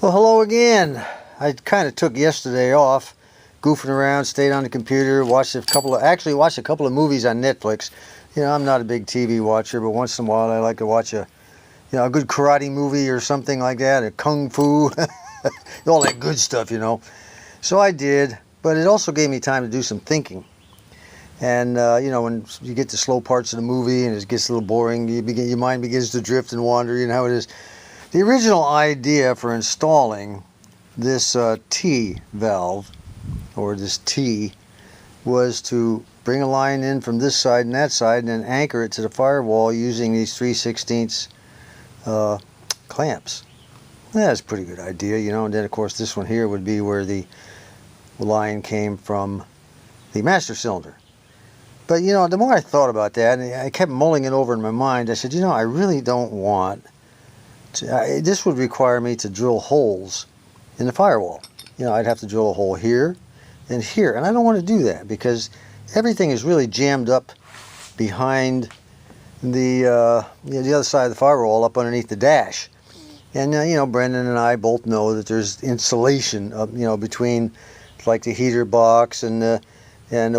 Well, hello again. I kind of took yesterday off, goofing around, stayed on the computer, watched a couple of movies on Netflix. You know, I'm not a big TV watcher, but once in a while I like to watch a good karate movie or something like that, a kung fu, all that good stuff, you know. So I did, but it also gave me time to do some thinking. And when you get to slow parts of the movie and it gets a little boring, your mind begins to drift and wander. You know how it is. The original idea for installing this T valve, or this T, was to bring a line in from this side and that side and then anchor it to the firewall using these 3/16 clamps. That's a pretty good idea, you know. And then of course this one here would be where the line came from the master cylinder. But you know, the more I thought about that, and I kept mulling it over in my mind, I said, you know, I really don't want to, this would require me to drill holes in the firewall. You know, I'd have to drill a hole here and here, and I don't want to do that because everything is really jammed up behind the other side of the firewall, up underneath the dash. And Brendan and I both know that there's insulation up, between like the heater box and the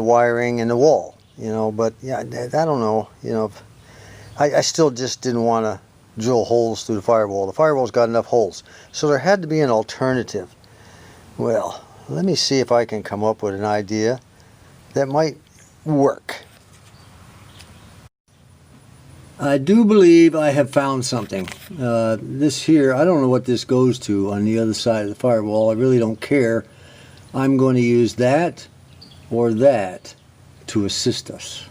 wiring and the wall. But yeah, I don't know. I still just didn't want to drill holes through the firewall. The firewall's got enough holes, so there had to be an alternative. Well, let me see if I can come up with an idea that might work. I do believe I have found something. This here, I don't know what this goes to on the other side of the firewall. I really don't care. I'm going to use that or that to assist us.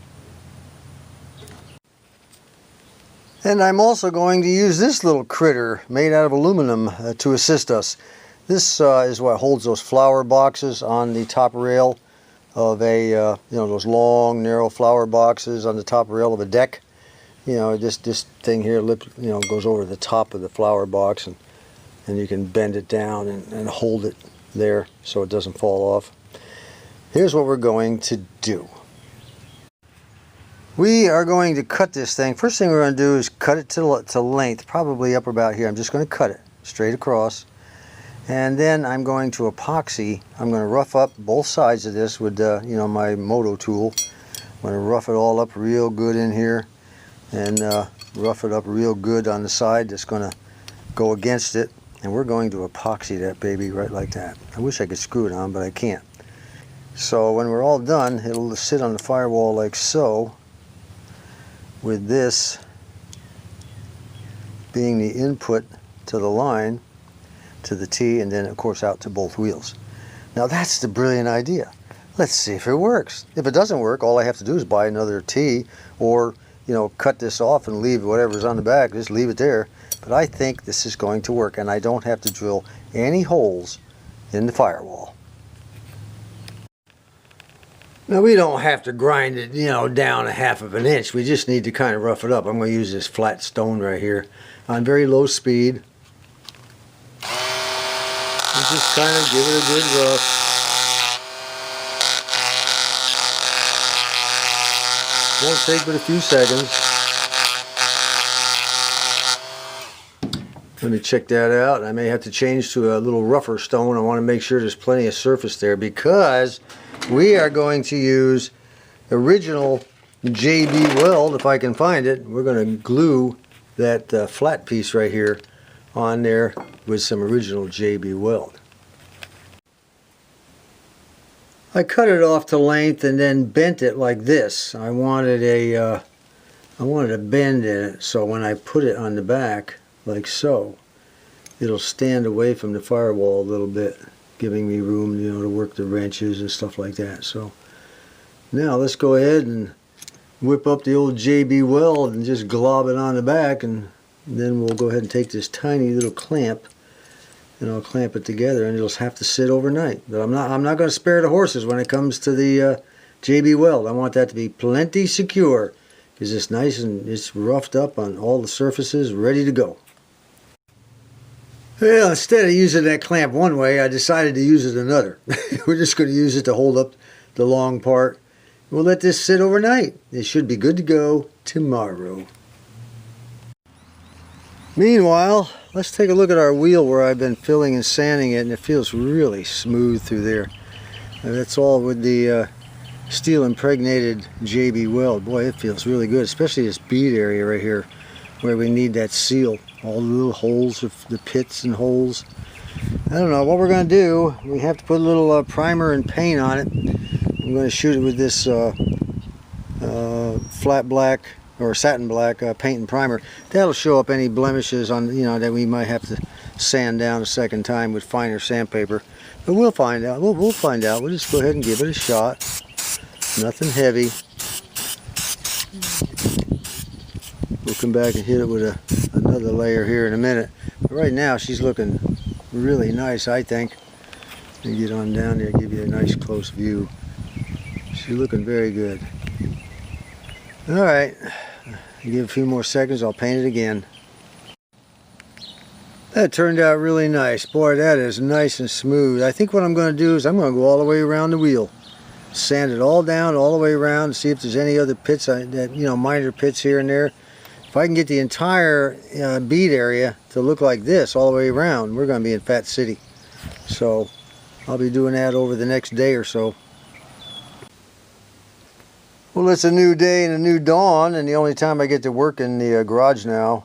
And I'm also going to use this little critter made out of aluminum to assist us. This is what holds those flower boxes on the top rail of a, those long, narrow flower boxes on the top rail of a deck. This thing here, goes over the top of the flower box, and you can bend it down and hold it there so it doesn't fall off. Here's what we're going to do. We are going to cut this thing. First thing we're going to do is cut it to length, probably up about here. I'm just going to cut it straight across. And then I'm going to epoxy. I'm going to rough up both sides of this with my moto tool. I'm going to rough it all up real good in here. And rough it up real good on the side that's going to go against it. And we're going to epoxy that baby right like that. I wish I could screw it on, but I can't. So when we're all done, it'll sit on the firewall like so, with this being the input to the line, to the T, and then of course out to both wheels. Now that's the brilliant idea. Let's see if it works. If it doesn't work, all I have to do is buy another T, or cut this off and leave whatever's on the back, just leave it there. But I think this is going to work, and I don't have to drill any holes in the firewall. Now we don't have to grind it, down 1/2 inch. We just need to kind of rough it up. I'm going to use this flat stone right here on very low speed. And just kind of give it a good rough. Won't take but a few seconds. Let me check that out. I may have to change to a little rougher stone. I want to make sure there's plenty of surface there, because we are going to use original JB weld, if I can find it. We're going to glue that flat piece right here on there with some original JB weld. I cut it off to length and then bent it like this. I wanted a bend in it, so when I put it on the back like so, it'll stand away from the firewall a little bit, giving me room, to work the wrenches and stuff like that. So now let's go ahead and whip up the old JB weld and just glob it on the back, and then we'll go ahead and take this tiny little clamp and I'll clamp it together, and it'll have to sit overnight. But I'm not going to spare the horses when it comes to the JB weld. I want that to be plenty secure, because it's nice and it's roughed up on all the surfaces, ready to go. Well, instead of using that clamp one way, I decided to use it another. We're just going to use it to hold up the long part. We'll let this sit overnight. It should be good to go tomorrow. Meanwhile, let's take a look at our wheel where I've been filling and sanding it, and it feels really smooth through there. And that's all with the steel impregnated JB weld. Boy, it feels really good, especially this bead area right here where we need that seal. All the little holes, the pits and holes. I don't know what we're going to do. We have to put a little primer and paint on it. I'm going to shoot it with this flat black or satin black paint and primer. That'll show up any blemishes on, you know, that we might have to sand down a second time with finer sandpaper. But we'll find out. We'll find out. We'll just go ahead and give it a shot. Nothing heavy. We'll come back and hit it with another layer here in a minute. But right now she's looking really nice, I think. Let me get on down there, give you a nice close view. She's looking very good. Alright, give a few more seconds, I'll paint it again. That turned out really nice. Boy, that is nice and smooth. I think what I'm going to do is I'm going to go all the way around the wheel. Sand it all down, all the way around, see if there's any other pits, that, you know, minor pits here and there. If I can get the entire bead area to look like this all the way around, we're going to be in Fat City. So I'll be doing that over the next day or so. Well, it's a new day and a new dawn, and the only time I get to work in the garage now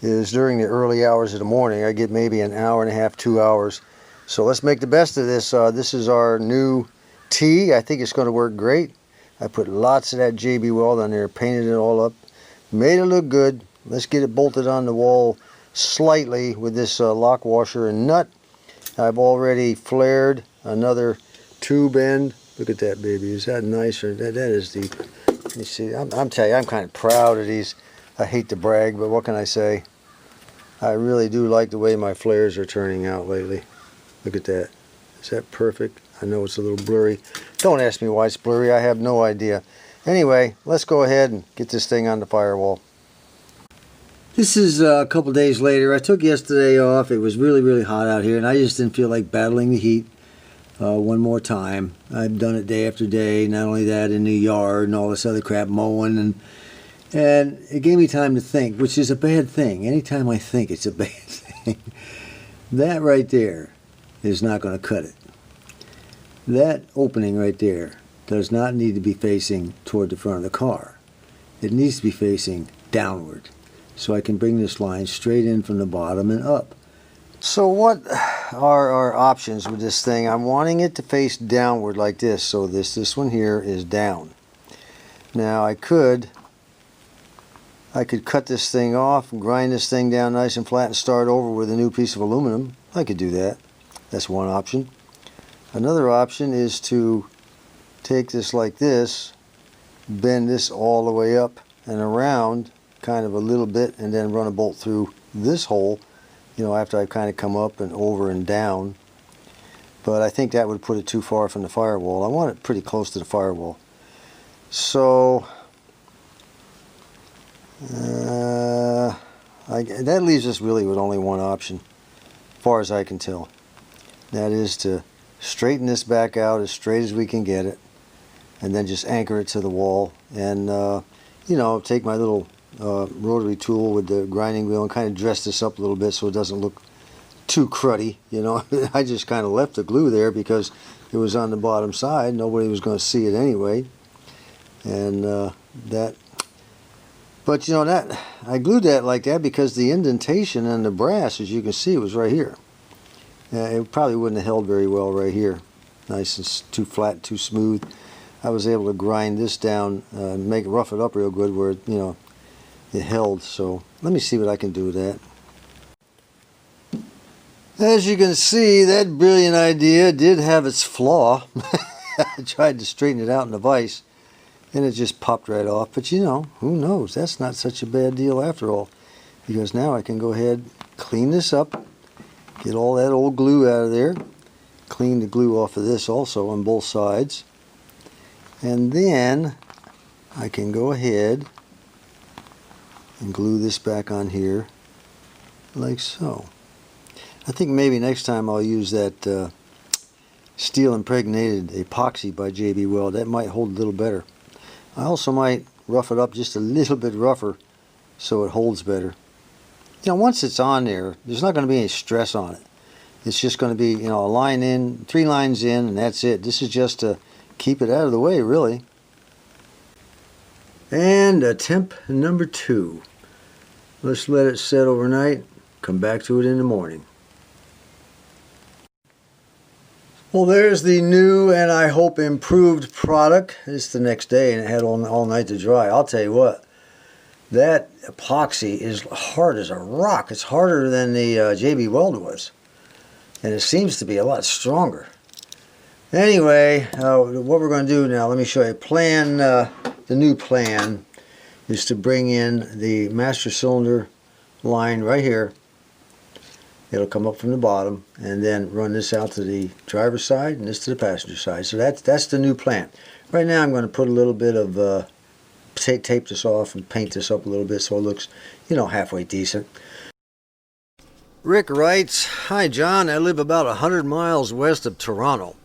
is during the early hours of the morning. I get maybe an hour and a half, 2 hours. So let's make the best of this. This is our new T. I think it's going to work great. I put lots of that JB weld on there, painted it all up, made it look good. Let's get it bolted on the wall slightly with this lock washer and nut. I've already flared another tube end. Look at that, baby. Is that nice? Or that is the, let me see. I'm telling you, I'm kind of proud of these. I hate to brag, but what can I say? I really do like the way my flares are turning out lately. Look at that. Is that perfect? I know it's a little blurry. Don't ask me why it's blurry. I have no idea. Anyway, let's go ahead and get this thing on the firewall. This is a couple days later. I took yesterday off. It was really, really hot out here, and I just didn't feel like battling the heat one more time. I've done it day after day. Not only that, in the yard and all this other crap, mowing, and it gave me time to think, which is a bad thing. Anytime I think, it's a bad thing. That right there is not going to cut it. That opening right there does not need to be facing toward the front of the car. It needs to be facing downward, so I can bring this line straight in from the bottom and up. So what are our options with this thing? I'm wanting it to face downward like this, so this one here is down. Now I could cut this thing off and grind this thing down nice and flat and start over with a new piece of aluminum. I could do that. That's one option. Another option is to take this like this, bend this all the way up and around kind of a little bit, and then run a bolt through this hole, you know, after I've kind of come up and over and down. But I think that would put it too far from the firewall. I want it pretty close to the firewall. So that leaves us really with only one option, as far as I can tell. That is to straighten this back out as straight as we can get it, and then just anchor it to the wall, and you know, take my little rotary tool with the grinding wheel and kind of dress this up a little bit so it doesn't look too cruddy, you know. I just kind of left the glue there because it was on the bottom side. Nobody was going to see it anyway. And but you know, that I glued that like that because the indentation and the brass, as you can see, was right here. It probably wouldn't have held very well right here. Nice and too flat, too smooth. I was able to grind this down, rough it up real good where, you know, it held. So let me see what I can do with that. As you can see, that brilliant idea did have its flaw. I tried to straighten it out in the vise, and it just popped right off. But you know, who knows? That's not such a bad deal after all, because now I can go ahead, clean this up, get all that old glue out of there, clean the glue off of this also on both sides, and then I can go ahead and glue this back on here like so. I think maybe next time I'll use that steel impregnated epoxy by JB Weld. That might hold a little better. I also might rough it up just a little bit rougher so it holds better. once it's on there, there's not going to be any stress on it. It's just going to be, a line in, 3 lines in, and that's it. This is just to keep it out of the way, really. And attempt number 2. Let's let it set overnight. Come back to it in the morning. Well, there's the new and I hope improved product. It's the next day and it had all night to dry. I'll tell you what, that epoxy is hard as a rock. It's harder than the JB Weld was. And it seems to be a lot stronger. Anyway, what we're going to do now, let me show you a plan. The new plan is to bring in the master cylinder line right here. It'll come up from the bottom and then run this out to the driver's side and this to the passenger side. So that's the new plan. Right now I'm going to put a little bit of tape this off and paint this up a little bit so it looks, halfway decent. Rick writes, "Hi John, I live about 100 miles west of Toronto.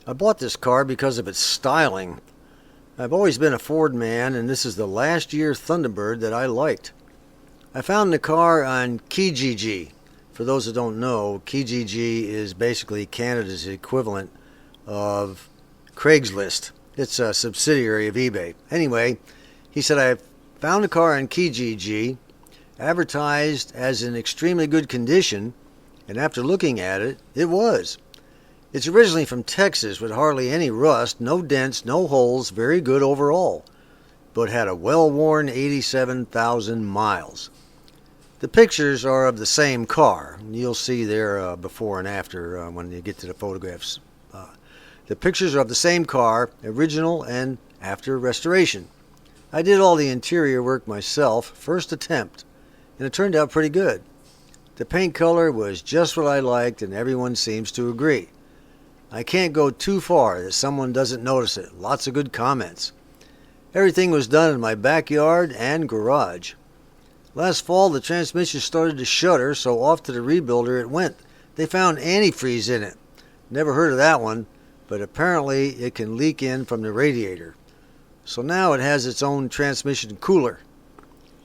I bought this car because of its styling. I've always been a Ford man, and this is the last year Thunderbird that I liked. I found the car on Kijiji. For those who don't know, Kijiji is basically Canada's equivalent of Craigslist. It's a subsidiary of eBay. Anyway, he said, I found a car on Kijiji, advertised as in extremely good condition, and after looking at it, it was. It's originally from Texas with hardly any rust, no dents, no holes, very good overall, but had a well-worn 87,000 miles. The pictures are of the same car. You'll see there before and after when you get to the photographs. The pictures are of the same car, original and after restoration. I did all the interior work myself, first attempt, and it turned out pretty good. The paint color was just what I liked, and everyone seems to agree. I can't go too far that someone doesn't notice it. Lots of good comments. Everything was done in my backyard and garage. Last fall the transmission started to shudder, so off to the rebuilder it went. They found antifreeze in it. Never heard of that one, but apparently it can leak in from the radiator. So now it has its own transmission cooler.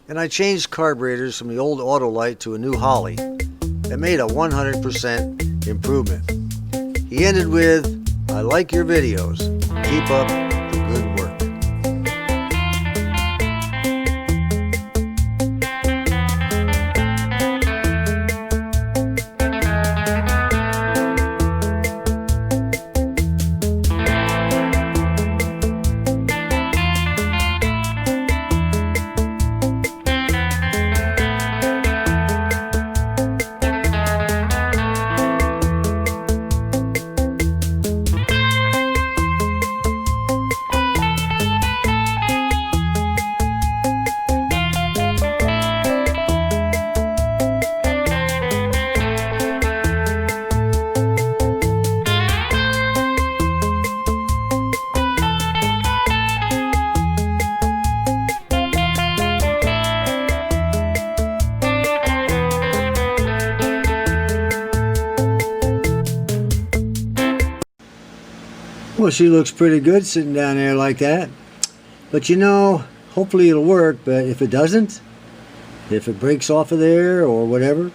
And I changed carburetors from the old Autolite to a new Holly. It made a 100% improvement. He ended with, I like your videos. Keep up the good work. Well, she looks pretty good sitting down there like that. But hopefully it'll work. But if it doesn't, if it breaks off of there or whatever,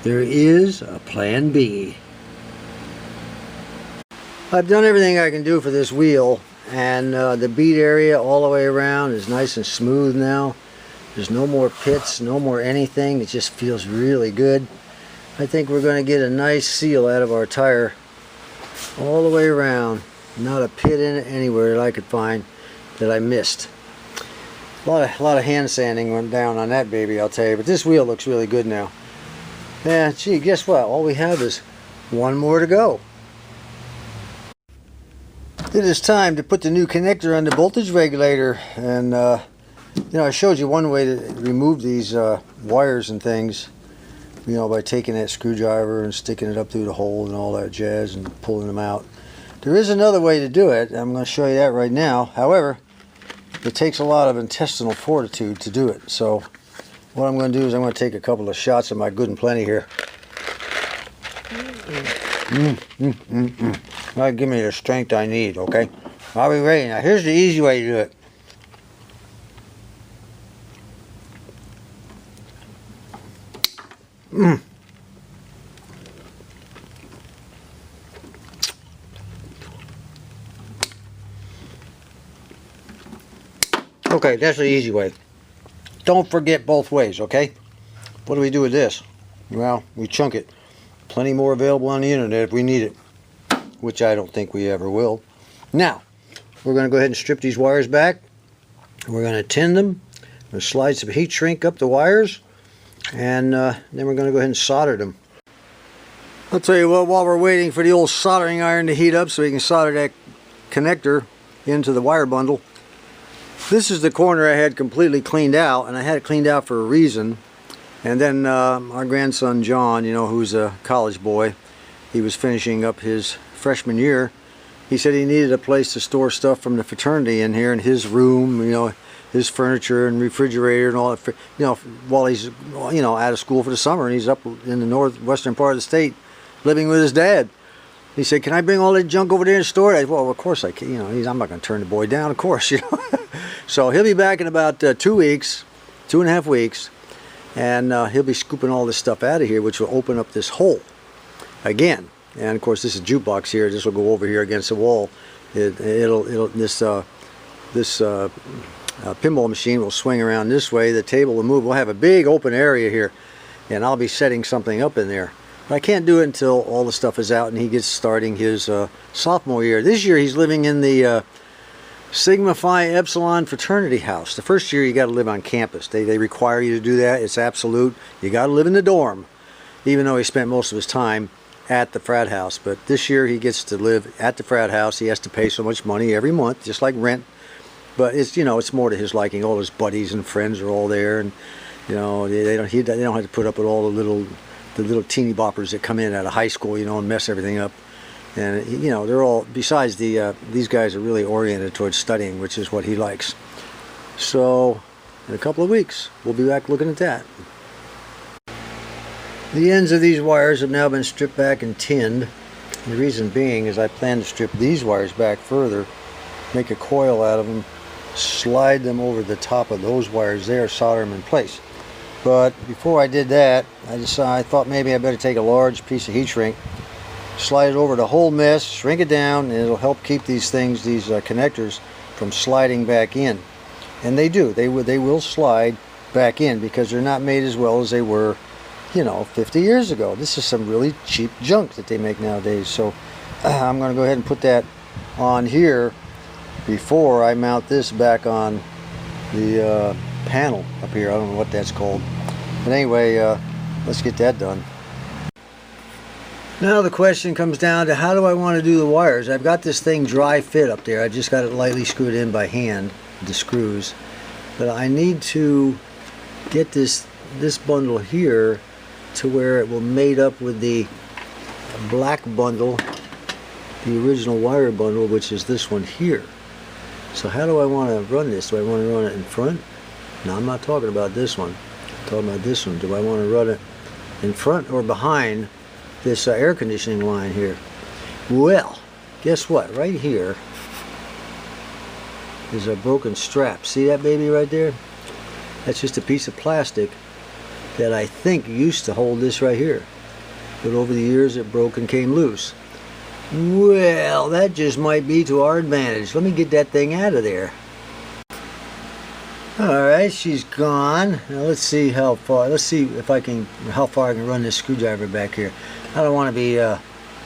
there is a plan B. I've done everything I can do for this wheel, and the bead area all the way around is nice and smooth now. There's no more pits, no more anything. It just feels really good. I think we're going to get a nice seal out of our tire all the way around. Not a pit in it anywhere that I could find that I missed. A lot of hand sanding went down on that baby, I'll tell you. But this wheel looks really good now. Yeah, gee, guess what? All we have is one more to go. It is time to put the new connector on the voltage regulator. And, I showed you one way to remove these wires and things. By taking that screwdriver and sticking it up through the hole and all that jazz and pulling them out. There is another way to do it. I'm going to show you that right now. However, it takes a lot of intestinal fortitude to do it. So what I'm going to do is I'm going to take a couple of shots of my Good and Plenty here. That'll give me the strength I need, okay? I'll be ready. Now here's the easy way to do it. Okay, that's the easy way. Don't forget both ways, okay? What do we do with this? Well, we chunk it. Plenty more available on the internet if we need it, which I don't think we ever will. Now, we're going to go ahead and strip these wires back. We're going to tin them. We're going to slide some heat shrink up the wires, and then we're going to go ahead and solder them. I'll tell you what, while we're waiting for the old soldering iron to heat up so we can solder that connector into the wire bundle, this is the corner I had completely cleaned out, and I had it cleaned out for a reason. And then our grandson John, you know, who's a college boy, he was finishing up his freshman year. He said he needed a place to store stuff from the fraternity in here in his room, you know, his furniture and refrigerator and all that, you know, while he's, you know, out of school for the summer, and he's up in the northwestern part of the state living with his dad. He said, "Can I bring all that junk over there and store it?" I said, "Well, of course I can." You know, I'm not going to turn the boy down, of course, you know. So he'll be back in about 2 weeks, 2.5 weeks, and he'll be scooping all this stuff out of here, which will open up this hole again. And of course, this is jukebox here. This will go over here against the wall. This pinball machine will swing around this way. The table will move. We'll have a big open area here, and I'll be setting something up in there. But I can't do it until all the stuff is out and he gets starting his sophomore year. This year he's living in the Sigma Phi Epsilon fraternity house. The first year you got to live on campus. They require you to do that. It's absolute. You got to live in the dorm, even though he spent most of his time at the frat house. But this year he gets to live at the frat house. He has to pay so much money every month, just like rent. But it's, you know, it's more to his liking. All his buddies and friends are all there, and you know, they don't have to put up with all the little teeny boppers that come in out of high school, you know, and mess everything up. And you know, they're all, besides these guys are really oriented towards studying, which is what he likes. So in a couple of weeks we'll be back looking at that. The ends of these wires have now been stripped back and tinned. The reason being is I plan to strip these wires back further, make a coil out of them, slide them over the top of those wires there, solder them in place. But before I did that, I thought maybe I better take a large piece of heat shrink, slide it over the whole mess, shrink it down, and it'll help keep these things, these connectors, from sliding back in. And they do. They will slide back in because they're not made as well as they were, you know, 50 years ago. This is some really cheap junk that they make nowadays. So I'm going to go ahead and put that on here before I mount this back on the panel up here. I don't know what that's called. But anyway, let's get that done. Now the question comes down to, how do I want to do the wires? I've got this thing dry fit up there. I just got it lightly screwed in by hand, the screws. But I need to get this bundle here to where it will mate up with the black bundle, the original wire bundle, which is this one here. So how do I want to run this? Do I want to run it in front? No, I'm not talking about this one. I'm talking about this one. Do I want to run it in front or behind this air conditioning line here? Well, guess what? Right here is a broken strap. See that baby right there? That's just a piece of plastic that I think used to hold this right here. But over the years it broke and came loose. Well, that just might be to our advantage. Let me get that thing out of there. Alright, she's gone. Now let's see how far, how far I can run this screwdriver back here. I don't want to be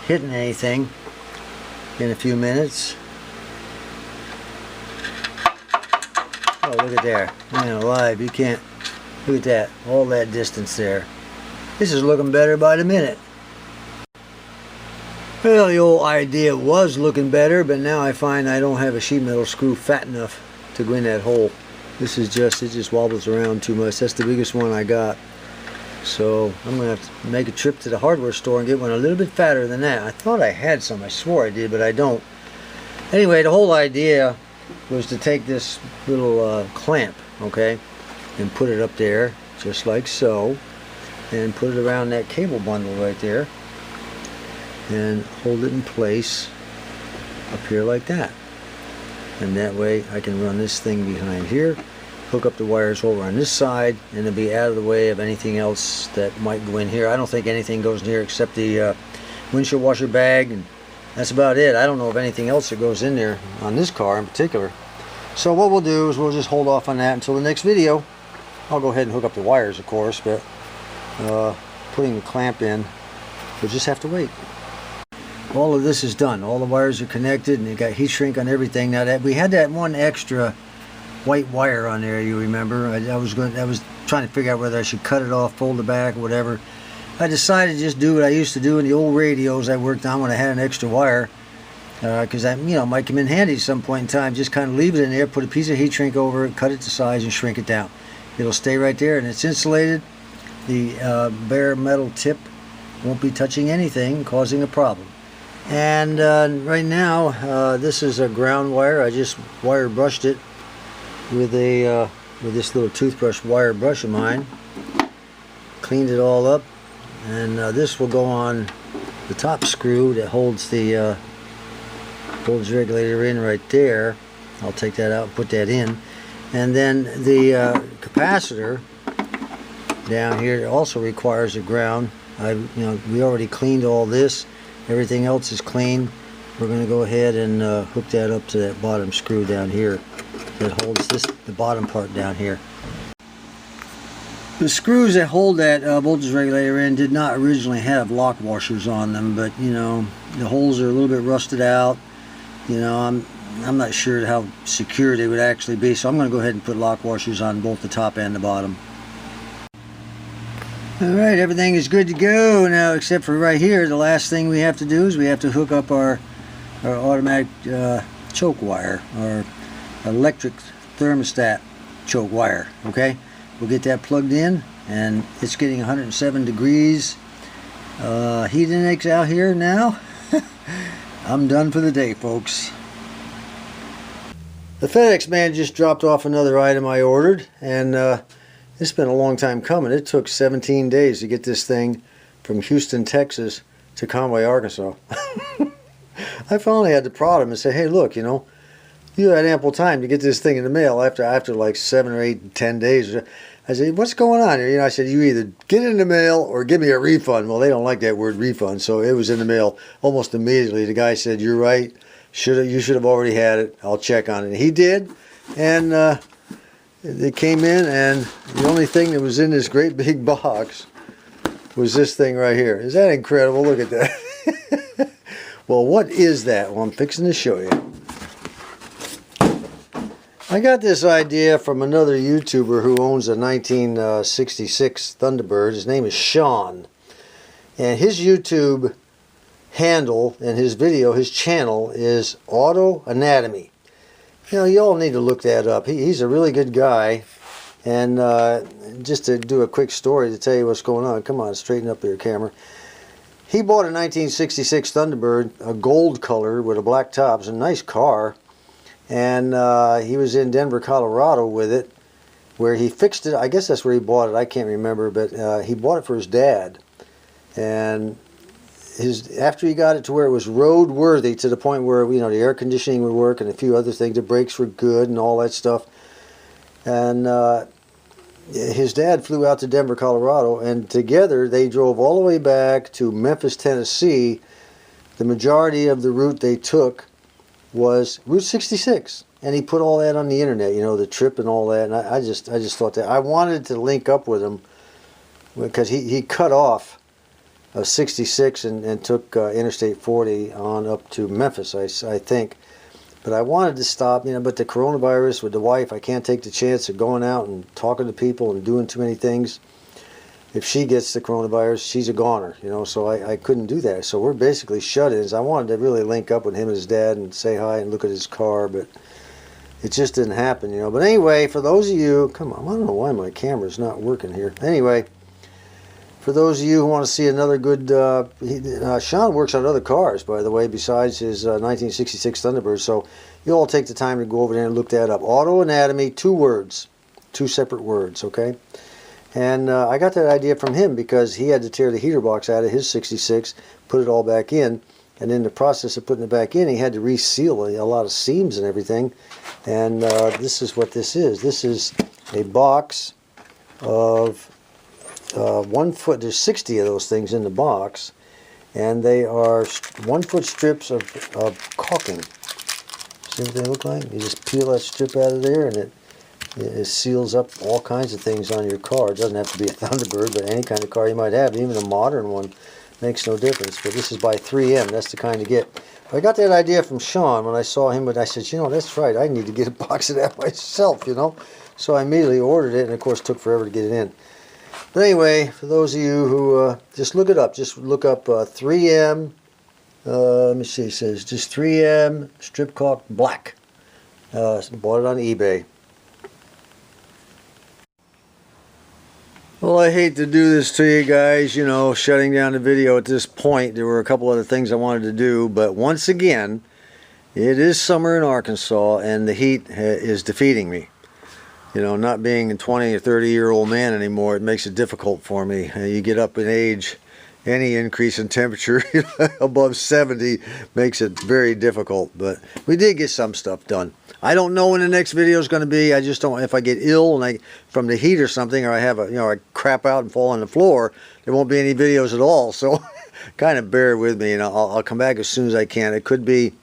hitting anything in a few minutes. Oh, look at there. Man alive, you can't, look at that, all that distance there. This is looking better by the minute. Well, the old idea was looking better, but now I find I don't have a sheet metal screw fat enough to go in that hole. This is just, it just wobbles around too much. That's the biggest one I got. So I'm going to have to make a trip to the hardware store and get one a little bit fatter than that. I thought I had some, I swore I did, but I don't. Anyway, the whole idea was to take this little clamp, okay, and put it up there, just like so, and put it around that cable bundle right there, and hold it in place up here like that. And that way I can run this thing behind here, hook up the wires over on this side, and it'll be out of the way of anything else that might go in here. I don't think anything goes in here except the windshield washer bag, and that's about it. I don't know of anything else that goes in there on this car in particular. So what we'll do is we'll just hold off on that until the next video. I'll go ahead and hook up the wires, of course, but putting the clamp in, we'll just have to wait. All of this is done. All the wires are connected, and you got heat shrink on everything. Now that we had that one extra white wire on there, you remember? I was trying to figure out whether I should cut it off, fold it back, or whatever. I decided to just do what I used to do in the old radios I worked on when I had an extra wire, because that, you know, might come in handy at some point in time. Just kind of leave it in there, put a piece of heat shrink over it, cut it to size, and shrink it down. It'll stay right there, and it's insulated. The bare metal tip won't be touching anything, causing a problem. And right now, this is a ground wire. I just wire brushed it with a with this little toothbrush wire brush of mine. Cleaned it all up, and this will go on the top screw that holds the voltage regulator in right there. I'll take that out and put that in, and then the capacitor down here also requires a ground. We already cleaned all this. Everything else is clean. We're going to go ahead and hook that up to that bottom screw down here that holds the bottom part down here. The screws that hold that voltage regulator in did not originally have lock washers on them, but you know, the holes are a little bit rusted out. You know, I'm not sure how secure they would actually be, so I'm going to go ahead and put lock washers on both the top and the bottom. Alright, everything is good to go now, except for right here. The last thing we have to do is we have to hook up our automatic choke wire, our electric thermostat choke wire. Okay, we'll get that plugged in, and it's getting 107 degrees heat index out here now. I'm done for the day, folks. The FedEx man just dropped off another item I ordered, and it's been a long time coming. It took 17 days to get this thing from Houston, Texas to Conway, Arkansas. I finally had to prod him and say, hey, look, you know, you had ample time to get this thing in the mail after like 7 or 8, 10 days. I said, what's going on here? You know, I said, you either get it in the mail or give me a refund. Well, they don't like that word refund, so it was in the mail almost immediately. The guy said, you're right. You should have already had it. I'll check on it. And he did, and they came in, and the only thing that was in this great big box was this thing right here. Is that incredible? Look at that. Well, what is that? Well, I'm fixing to show you. I got this idea from another YouTuber who owns a 1966 Thunderbird. His name is Sean. And his YouTube handle and his channel is Auto Anatomy. You know, you all need to look that up. He's a really good guy. And just to do a quick story to tell you what's going on. Come on, straighten up your camera. He bought a 1966 Thunderbird, a gold color with a black top. It's a nice car. And he was in Denver, Colorado with it, where he fixed it. I guess that's where he bought it. I can't remember, but he bought it for his dad. And after he got it to where it was roadworthy, to the point where, you know, the air conditioning would work and a few other things, the brakes were good and all that stuff. And his dad flew out to Denver, Colorado, and together they drove all the way back to Memphis, Tennessee. The majority of the route they took was Route 66, and he put all that on the internet, you know, the trip and all that. And I just thought that I wanted to link up with him, because he cut off 66 and took Interstate 40 on up to Memphis, I think. But I wanted to stop, you know, but the coronavirus with the wife, I can't take the chance of going out and talking to people and doing too many things. If she gets the coronavirus, she's a goner, you know, so I couldn't do that. So we're basically shut-ins. I wanted to really link up with him and his dad and say hi and look at his car, but it just didn't happen, you know. But anyway, for those of you, come on, I don't know why my camera's not working here. Anyway, for those of you who want to see another good, Sean works on other cars, by the way, besides his 1966 Thunderbird, so you all take the time to go over there and look that up. Auto Anatomy, 2 words, 2 separate words, okay? And I got that idea from him because he had to tear the heater box out of his 66, put it all back in, and in the process of putting it back in, he had to reseal a lot of seams and everything. And this is what this is. This is a box of 1 foot. There's 60 of those things in the box, and they are 1 foot strips of caulking. See what they look like? You just peel that strip out of there, and it seals up all kinds of things on your car. It doesn't have to be a Thunderbird, but any kind of car you might have, even a modern one, makes no difference. But this is by 3M. That's the kind to get. I got that idea from Sean when I saw him, but I said, you know, that's right. I need to get a box of that myself, you know. So I immediately ordered it, and of course, it took forever to get it in. But anyway, for those of you who just look it up, just look up 3M. Let me see. It says just 3M strip caulk black. Bought it on eBay. Well, I hate to do this to you guys, you know, shutting down the video at this point. There were a couple other things I wanted to do, but once again, it is summer in Arkansas, and the heat is defeating me. You know, not being a 20 or 30-year-old man anymore, it makes it difficult for me. You get up in age, any increase in temperature above 70 makes it very difficult, but we did get some stuff done. I don't know when the next video is going to be. I just don't. If I get ill and from the heat or something, or I have I crap out and fall on the floor, there won't be any videos at all. So, kind of bear with me, and I'll come back as soon as I can. It could be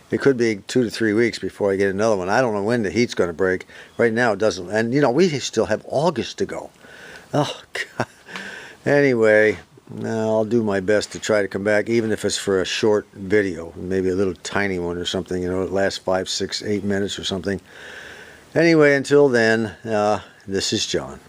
2 to 3 weeks before I get another one. I don't know when the heat's going to break. Right now it doesn't, and you know we still have August to go. Oh God. Anyway. I'll do my best to try to come back, even if it's for a short video, maybe a little tiny one or something, you know, it lasts 5, 6, 8 minutes or something. Anyway, until then, this is John.